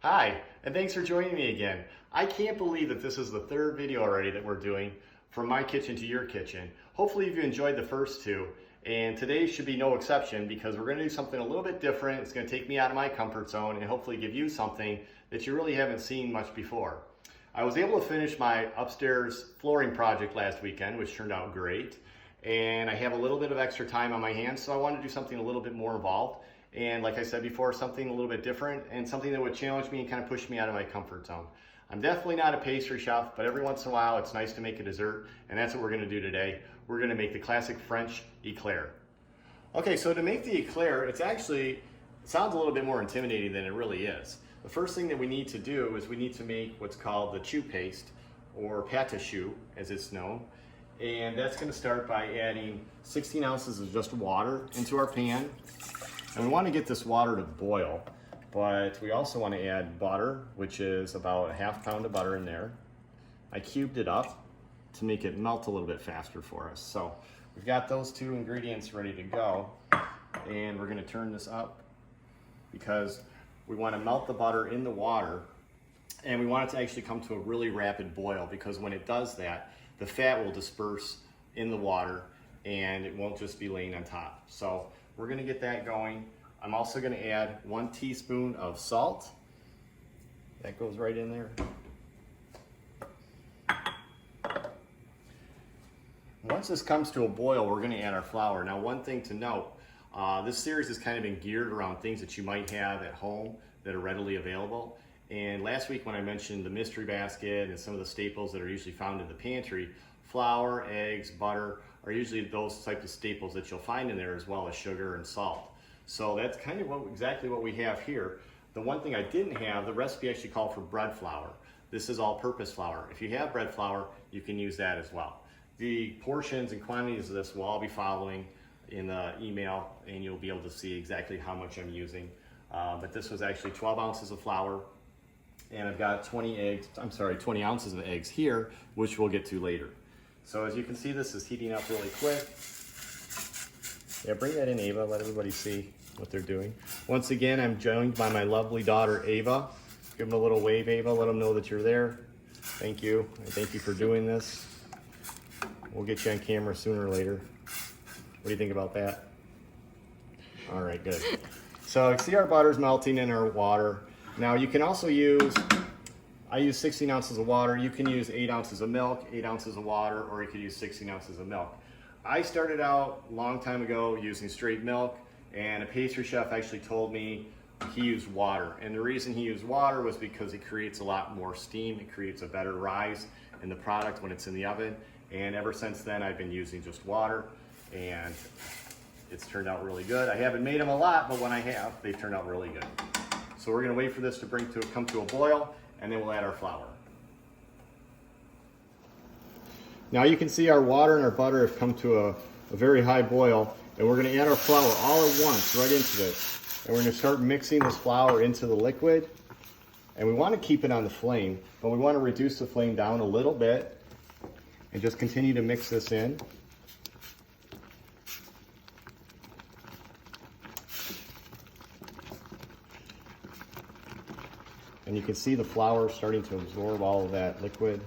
Hi, and thanks for joining me again. I can't believe that this is the third video already that we're doing from my kitchen to your kitchen. Hopefully you enjoyed the first two, and today should be no exception because we're going to do something a little bit different. It's going to take me out of my comfort zone and hopefully give you something that you really haven't seen much before. I was able to finish my upstairs flooring project last weekend, which turned out great, and I have a little bit of extra time on my hands, so I wanted to do something a little bit more involved. And like I said before, something a little bit different and something that would challenge me and kind of push me out of my comfort zone. I'm definitely not a pastry chef, but every once in a while it's nice to make a dessert, and that's what we're going to do today. We're going to make the classic French Éclair. Okay, so to make the Éclair, it sounds a little bit more intimidating than it really is. The first thing that we need to do is we need to make what's called the choux paste, or pâte à choux as it's known. And that's going to start by adding 16 ounces of just water into our pan. And we want to get this water to boil, but we also want to add butter, which is about a half pound of butter in there. I cubed it up to make it melt a little bit faster for us. So we've got those two ingredients ready to go, and we're going to turn this up because we want to melt the butter in the water, and we want it to actually come to a really rapid boil, because when it does that, the fat will disperse in the water and it won't just be laying on top. So we're going to get that going. I'm also going to add 1 teaspoon of salt. That goes right in there. Once this comes to a boil, we're going to add our flour. Now, one thing to note, this series has kind of been geared around things that you might have at home that are readily available. And last week when I mentioned the mystery basket and some of the staples that are usually found in the pantry, flour, eggs, butter are usually those types of staples that you'll find in there, as well as sugar and salt. So that's kind of exactly what we have here. The one thing I didn't have, the recipe actually called for bread flour. This is all-purpose flour. If you have bread flour, you can use that as well. The portions and quantities of this will all be following in the email, and you'll be able to see exactly how much I'm using. But this was actually 12 ounces of flour, and I've got 20 ounces of eggs here, which we'll get to later. So as you can see, this is heating up really quick. Yeah, bring that in, Ava. Let everybody see what they're doing. Once again, I'm joined by my lovely daughter, Ava. Give them a little wave, Ava. Let them know that you're there. Thank you. And thank you for doing this. We'll get you on camera sooner or later. What do you think about that? All right, good. So see, our butter's melting in our water. Now you can also use, I use 16 ounces of water. You can use 8 ounces of milk, 8 ounces of water, or you could use 16 ounces of milk. I started out a long time ago using straight milk, and a pastry chef actually told me he used water. And the reason he used water was because it creates a lot more steam. It creates a better rise in the product when it's in the oven. And ever since then, I've been using just water, and it's turned out really good. I haven't made them a lot, but when I have, they've turned out really good. So we're going to wait for this to come to a boil, and then we'll add our flour. Now you can see our water and our butter have come to a very high boil, and we're going to add our flour all at once right into this. And we're going to start mixing this flour into the liquid, and we want to keep it on the flame, but we want to reduce the flame down a little bit and just continue to mix this in. And you can see the flour starting to absorb all of that liquid.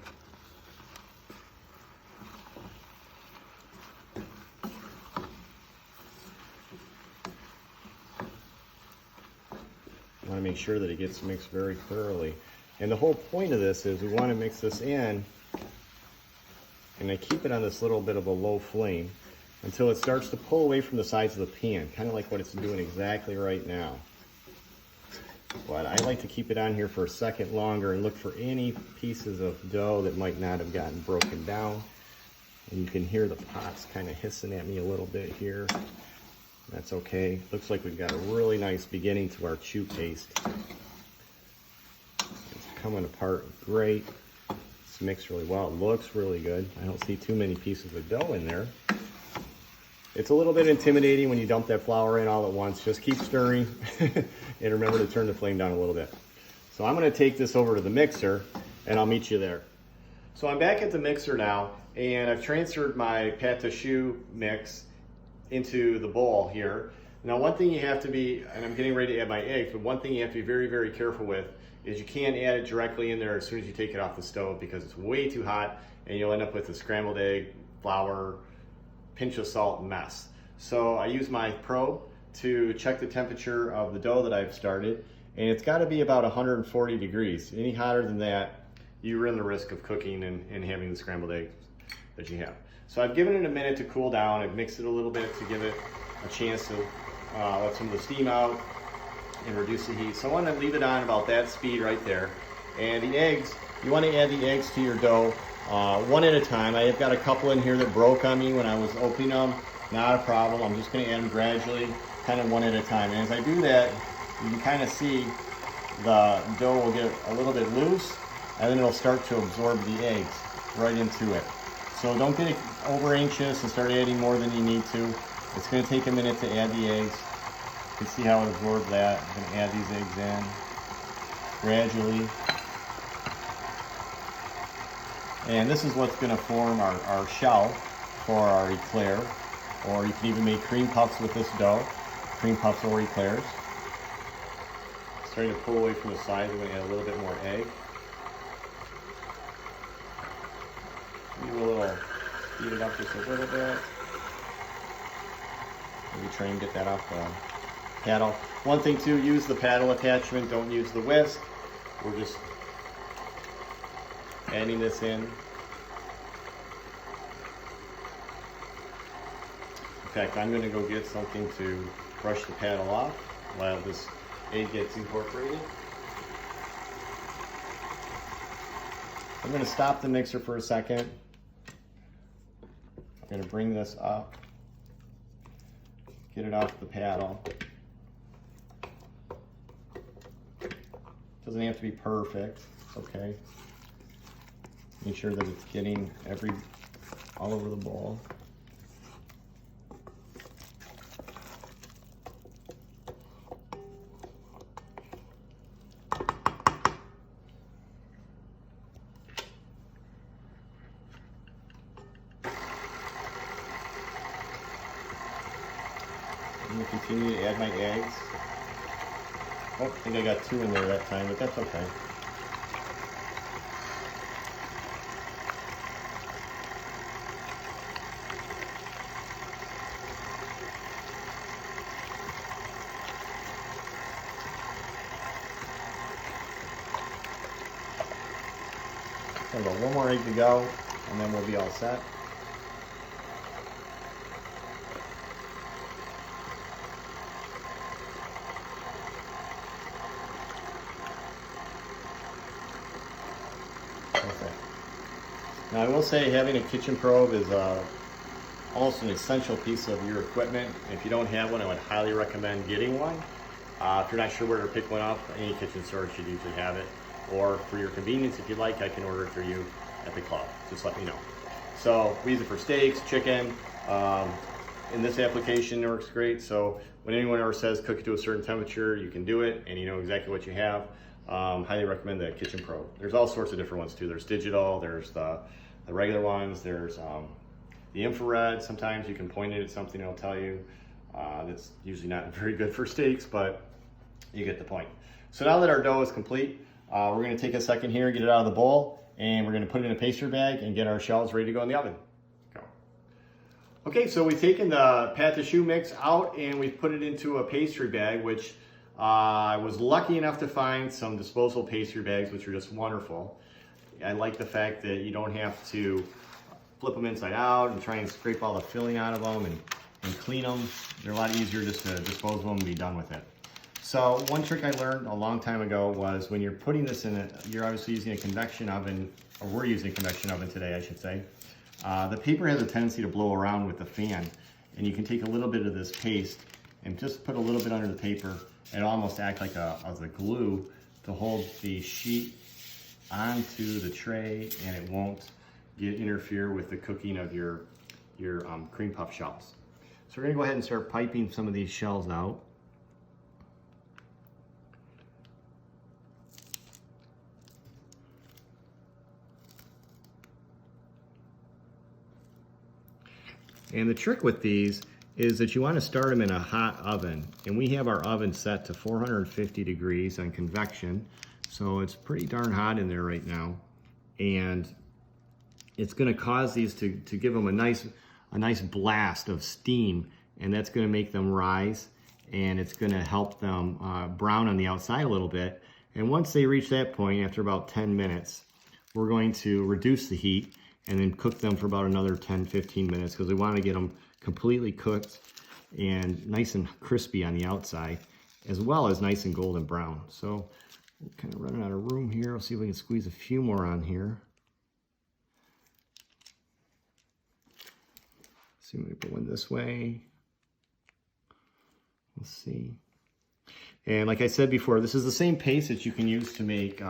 You want to make sure that it gets mixed very thoroughly. And the whole point of this is we want to mix this in, and I keep it on this little bit of a low flame until it starts to pull away from the sides of the pan, kind of like what it's doing exactly right now. But I like to keep it on here for a second longer and look for any pieces of dough that might not have gotten broken down. And you can hear the pots kind of hissing at me a little bit here. That's okay. Looks like we've got a really nice beginning to our choux paste. It's coming apart great. It's mixed really well. It looks really good. I don't see too many pieces of dough in there. It's a little bit intimidating when you dump that flour in all at once. Just keep stirring and remember to turn the flame down a little bit. So I'm going to take this over to the mixer and I'll meet you there. So I'm back at the mixer now, and I've transferred my pâte à choux mix into the bowl here. Now one thing you have to be, and I'm getting ready to add my eggs, but one thing you have to be very, very careful with is you can't add it directly in there as soon as you take it off the stove because it's way too hot and you'll end up with a scrambled egg, flour, pinch of salt mess. So I use my probe to check the temperature of the dough that I've started, and it's got to be about 140 degrees. Any hotter than that, you run the risk of cooking and having the scrambled eggs that you have. So I've given it a minute to cool down. I've mixed it a little bit to give it a chance to let some of the steam out and reduce the heat. So I want to leave it on about that speed right there. And the eggs, you want to add the eggs to your dough one at a time. I have got a couple in here that broke on me when I was opening them. Not a problem. I'm just going to add them gradually, kind of one at a time. And as I do that, you can kind of see the dough will get a little bit loose, and then it'll start to absorb the eggs right into it. So don't get over anxious and start adding more than you need to. It's going to take a minute to add the eggs. You can see how it absorbs that. I'm going to add these eggs in gradually. And this is what's going to form our shell for our eclair. Or you can even make cream puffs with this dough. Cream puffs or eclairs. Starting to pull away from the sides, I'm going to add a little bit more egg. Speed it up just a little bit. Maybe try and get that off the paddle. One thing too, use the paddle attachment, don't use the whisk. We're just adding this in. In fact, I'm going to go get something to brush the paddle off while this egg gets incorporated. I'm going to stop the mixer for a second. I'm going to bring this up, get it off the paddle. Doesn't have to be perfect, it's okay. Make sure that it's getting all over the bowl. I'm going to continue to add my eggs. Oh, I think I got 2 in there that time, but that's okay. I've got one more egg to go, and then we'll be all set. Now I will say having a kitchen probe is almost an essential piece of your equipment. If you don't have one, I would highly recommend getting one. If you're not sure where to pick one up, any kitchen store should usually have it. Or for your convenience, if you'd like, I can order it for you at the club. Just let me know. So we use it for steaks, chicken. In this application, it works great. So when anyone ever says cook it to a certain temperature, you can do it and you know exactly what you have. Highly recommend the kitchen probe. There's all sorts of different ones too. There's digital, there's the regular ones, there's the infrared. Sometimes you can point it at something, it'll tell you. That's usually not very good for steaks, but you get the point. So now that our dough is complete, we're going to take a second here, get it out of the bowl, and we're going to put it in a pastry bag and get our shells ready to go in the oven. Go. Okay, so we've taken the pâte de choux mix out and we've put it into a pastry bag, which I was lucky enough to find some disposable pastry bags, which are just wonderful. I like the fact that you don't have to flip them inside out and try and scrape all the filling out of them and clean them. They're a lot easier just to dispose of them and be done with it. So one trick I learned a long time ago was when you're putting this in you're obviously using a convection oven, or we're using a convection oven today, I should say. The paper has a tendency to blow around with the fan, and you can take a little bit of this paste and just put a little bit under the paper and almost act like as a glue to hold the sheet onto the tray, and it won't interfere with the cooking of your cream puff shells. So we're gonna go ahead and start piping some of these shells out. And the trick with these is that you want to start them in a hot oven. And we have our oven set to 450 degrees on convection. So it's pretty darn hot in there right now. And it's going to cause these to give them a nice blast of steam. And that's going to make them rise. And it's going to help them brown on the outside a little bit. And once they reach that point, after about 10 minutes, we're going to reduce the heat and then cook them for about another 10-15 minutes because we want to get them completely cooked and nice and crispy on the outside, as well as nice and golden brown. So we're kind of running out of room here. We'll see if we can squeeze a few more on here. See if we can put one this way. Let's see. And like I said before, this is the same paste that you can use to make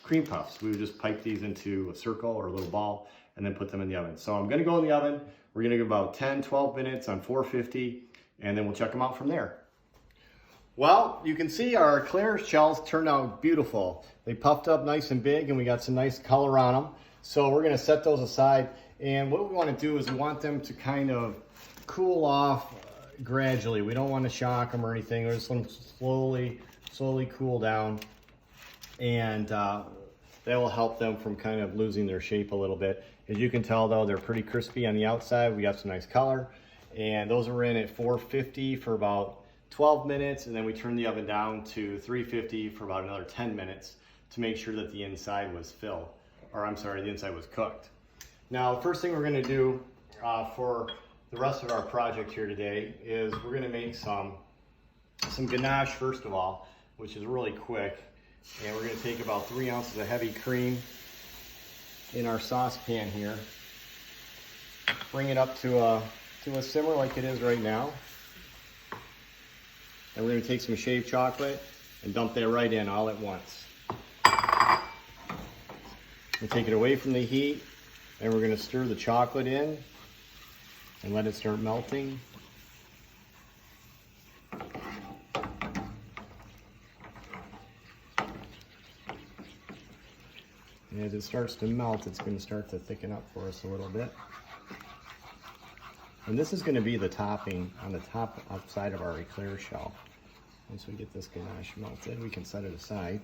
cream puffs. We would just pipe these into a circle or a little ball and then put them in the oven. So I'm gonna go in the oven. We're gonna go about 10-12 minutes on 450, and then we'll check them out from there. Well, you can see our Éclair shells turned out beautiful. They puffed up nice and big, and we got some nice color on them. So we're gonna set those aside. And what we wanna do is we want them to kind of cool off gradually. We don't want to shock them or anything. We just want them to slowly cool down, and that will help them from kind of losing their shape a little bit. As you can tell though, they're pretty crispy on the outside. We got some nice color, and those are in at 450 for about 12 minutes, and then we turn the oven down to 350 for about another 10 minutes to make sure that the inside was filled, or I'm sorry, the inside was cooked. Now, the first thing we're going to do for the rest of our project here today is we're going to make some ganache first of all, which is really quick. And we're going to take about 3 ounces of heavy cream in our saucepan here. Bring it up to a simmer like it is right now. And we're going to take some shaved chocolate and dump that right in all at once. We'll take it away from the heat, and we're going to stir the chocolate in and let it start melting. And as it starts to melt, it's going to start to thicken up for us a little bit. And this is going to be the topping on the top outside of our Éclair shell. Once we get this ganache melted, we can set it aside.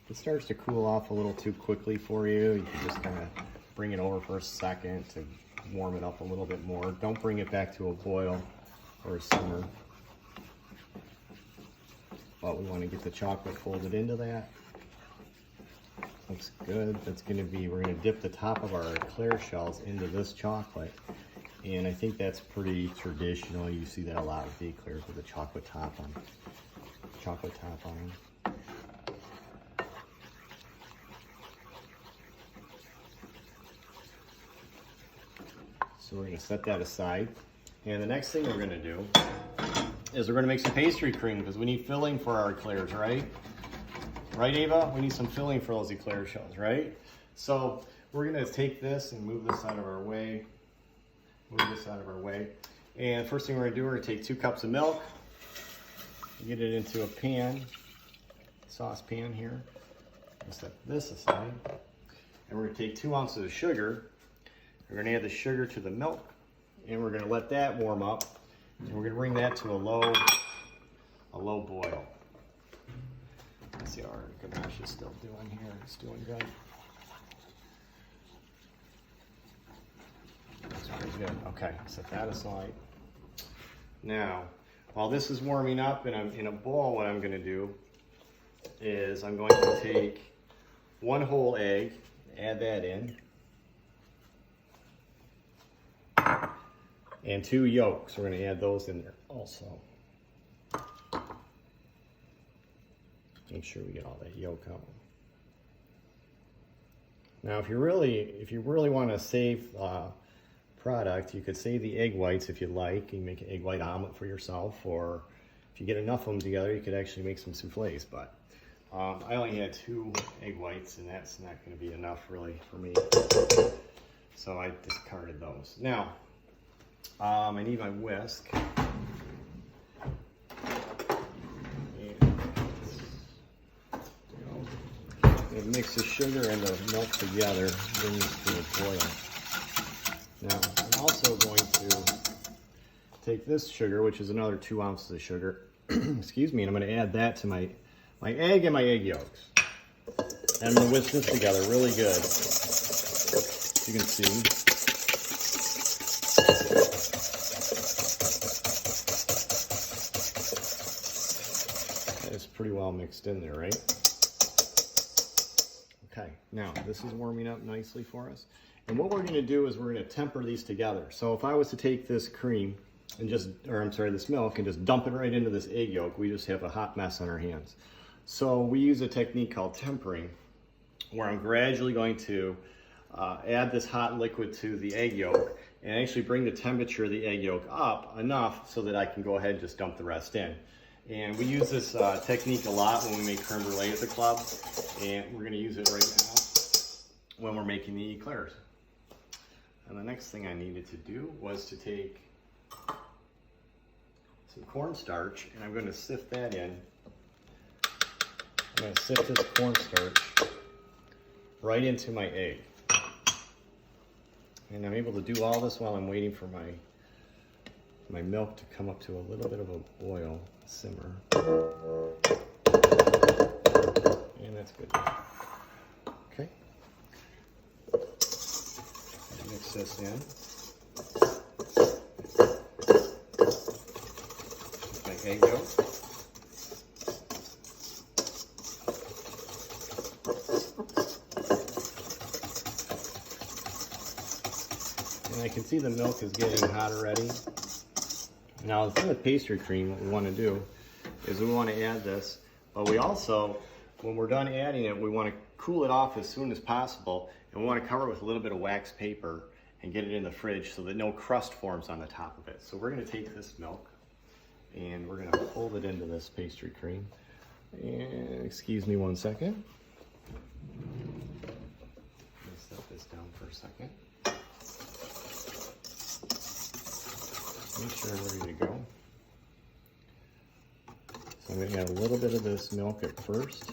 If it starts to cool off a little too quickly for you, you can just kind of bring it over for a second to warm it up a little bit more. Don't bring it back to a boil or a simmer. But we want to get the chocolate folded into that. Looks good. That's going to be, we're going to dip the top of our Éclair shells into this chocolate. And I think that's pretty traditional. You see that a lot with the Éclairs with a chocolate top on them. So we're going to set that aside. And the next thing we're going to do is we're going to make some pastry cream because we need filling for our Éclairs, right? Right, Ava? We need some filling for those Éclair shells, right? So we're going to take this and move this out of our way. And first thing we're going to do, we're going to take 2 cups of milk, get it into a pan, saucepan here. We'll set this aside. And we're going to take 2 ounces of sugar. We're going to add the sugar to the milk, and we're going to let that warm up, and we're going to bring that to a low boil. Let's see how our ganache is still doing here. It's doing good. That's pretty good. Okay, set that aside. Now, while this is warming up and I'm in a bowl, what I'm going to do is I'm going to take 1 whole egg, add that in, and 2 yolks. We're going to add those in there also. Make sure we get all that yolk out. Now, if you really want to save product, you could save the egg whites if you like. You can make an egg white omelet for yourself, or if you get enough of them together, you could actually make some souffles. But I only had 2 egg whites, and that's not going to be enough really for me. So I discarded those. Now, I need my whisk. And mix the sugar and the milk together, bring this to a boil. Now, I'm also going to take this sugar, which is another 2 ounces of sugar, excuse me, and I'm going to add that to my egg and my egg yolks. And I'm going to whisk this together really good. You can see. It's pretty well mixed in there, right? Okay, now this is warming up nicely for us. And what we're going to do is we're going to temper these together. So if I was to take this cream and this milk and just dump it right into this egg yolk, we just have a hot mess on our hands. So we use a technique called tempering, where I'm gradually going to add this hot liquid to the egg yolk and actually bring the temperature of the egg yolk up enough so that I can go ahead and just dump the rest in. And we use this technique a lot when we make creme brulee at the club, and we're going to use it right now when we're making the eclairs. And the next thing I needed to do was to take some cornstarch, and I'm going to sift that in. I'm going to sift this cornstarch right into my egg. And I'm able to do all this while I'm waiting for my milk to come up to a little bit of a boil, simmer. And that's good. Okay. Mix this in. My egg yolk. And I can see the milk is getting hot already. Now the thing with pastry cream, what we want to do is we want to add this, but we also, when we're done adding it, we want to cool it off as soon as possible, and we want to cover it with a little bit of wax paper and get it in the fridge so that no crust forms on the top of it. So we're going to take this milk and we're going to fold it into this pastry cream. And excuse me 1 second. Let me set this down for a second. Make sure I'm ready to go. So I'm going to add a little bit of this milk at first,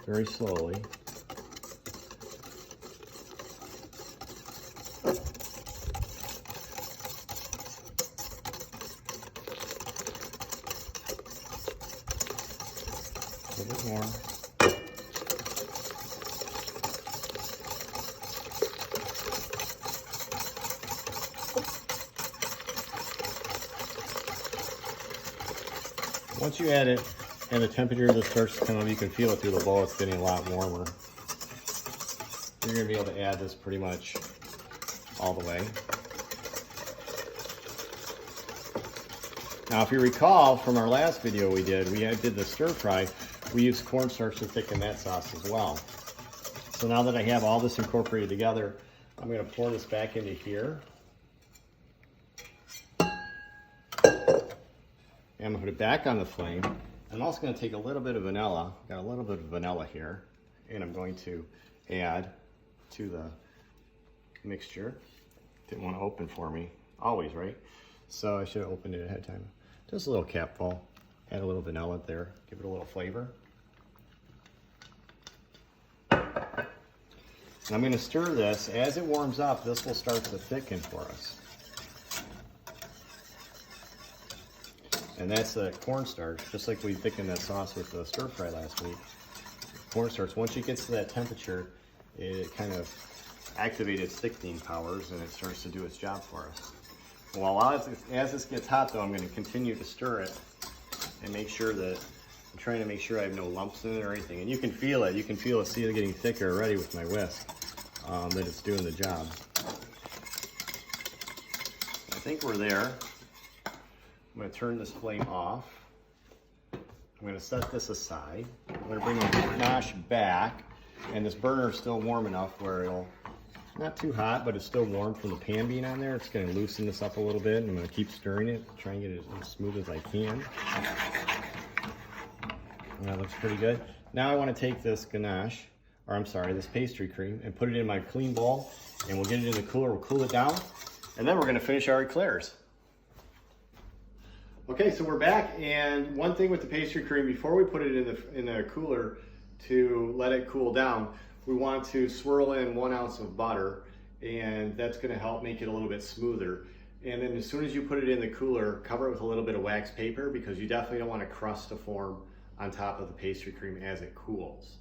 very slowly. A little bit more. Once you add it and the temperature of this starts to come up, you can feel it through the bowl. It's getting a lot warmer. You're going to be able to add this pretty much all the way. Now, if you recall from our last video we did the stir fry. We used cornstarch to thicken that sauce as well. So now that I have all this incorporated together, I'm going to pour this back into here. I'm going to put it back on the flame. I'm also going to take a little bit of vanilla. Got a little bit of vanilla here. And I'm going to add to the mixture. Didn't want to open for me. Always, right? So I should have opened it ahead of time. Just a little capful. Add a little vanilla there. Give it a little flavor. And I'm going to stir this. As it warms up, this will start to thicken for us. And that's the cornstarch, just like we thickened that sauce with the stir fry last week. Cornstarch, once it gets to that temperature, it kind of activates its thickening powers and it starts to do its job for us. Well, as this gets hot though, I'm going to continue to stir it and make sure that, I'm trying to make sure I have no lumps in it or anything. And you can feel it, see it getting thicker already with my whisk, that it's doing the job. I think we're there. I'm going to turn this flame off. I'm going to set this aside. I'm going to bring the ganache back, and this burner is still warm enough where it'll, not too hot, but it's still warm from the pan being on there. It's going to loosen this up a little bit, and I'm going to keep stirring it, try and get it as smooth as I can. And that looks pretty good. Now I want to take this ganache, this pastry cream, and put it in my clean bowl, and we'll get it in the cooler, we'll cool it down, and then we're going to finish our eclairs. Okay, so we're back, and one thing with the pastry cream, before we put it in the cooler to let it cool down, we want to swirl in 1 ounce of butter and that's going to help make it a little bit smoother. And then as soon as you put it in the cooler, cover it with a little bit of wax paper, because you definitely don't want a crust to form on top of the pastry cream as it cools.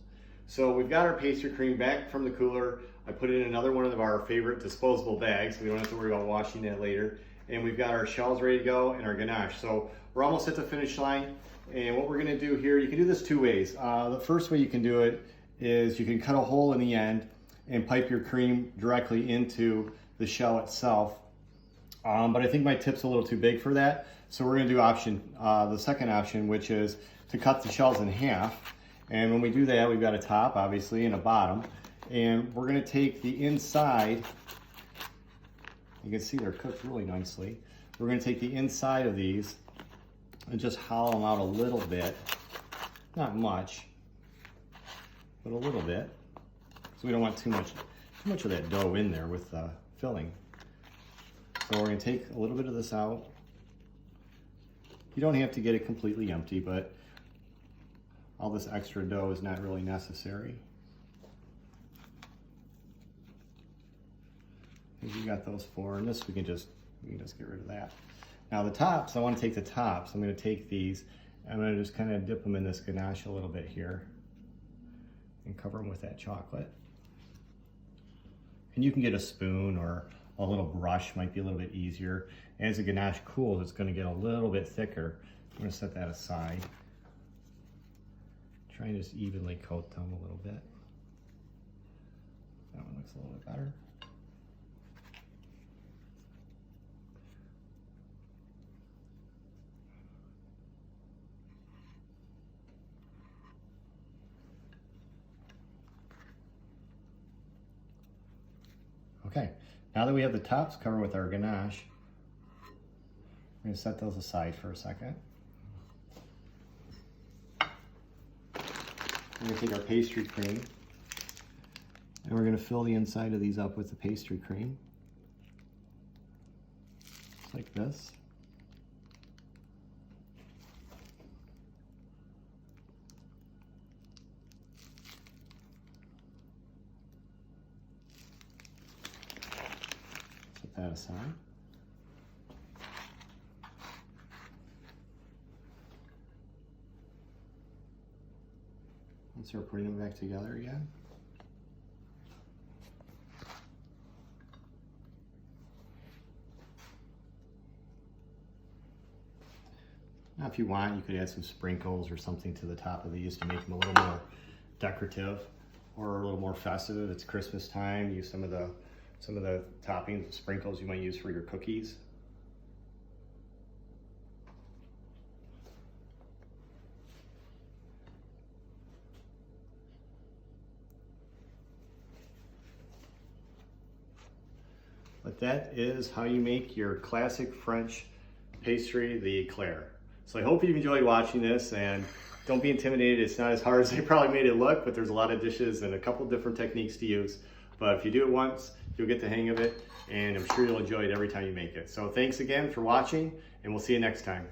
So we've got our pastry cream back from the cooler. I put it in another one of our favorite disposable bags, so we don't have to worry about washing that later. And we've got our shells ready to go and our ganache. So we're almost at the finish line. And what we're gonna do here, you can do this two ways. The first way you can do it is you can cut a hole in the end and pipe your cream directly into the shell itself. But I think my tip's a little too big for that. So we're gonna do the second option, which is to cut the shells in half. And when we do that, we've got a top, obviously, and a bottom. And we're gonna take the inside, you can see they're cooked really nicely. We're gonna take the inside of these and just hollow them out a little bit. Not much, but a little bit. So we don't want too much of that dough in there with the filling. So we're gonna take a little bit of this out. You don't have to get it completely empty, but all this extra dough is not really necessary. You got those four, and this we can just get rid of that. Now the tops, I want to take the tops. I'm going to take these, I'm going to just kind of dip them in this ganache a little bit here and cover them with that chocolate. And you can get a spoon or a little brush, might be a little bit easier. As the ganache cools, it's going to get a little bit thicker. I'm going to set that aside. Try and just evenly coat them a little bit. That one looks a little bit better. Okay, now that we have the tops covered with our ganache, we're going to set those aside for a second. We're going to take our pastry cream and we're going to fill the inside of these up with the pastry cream. Just like this. Set that aside. And start putting them back together again. Now if you want, you could add some sprinkles or something to the top of these to make them a little more decorative or a little more festive. It's Christmas time. Use some of the toppings, sprinkles you might use for your cookies. But that is how you make your classic French pastry, the Éclair. So I hope you've enjoyed watching this, and don't be intimidated. It's not as hard as they probably made it look, but there's a lot of dishes and a couple different techniques to use. But if you do it once, you'll get the hang of it, and I'm sure you'll enjoy it every time you make it. So thanks again for watching, and we'll see you next time.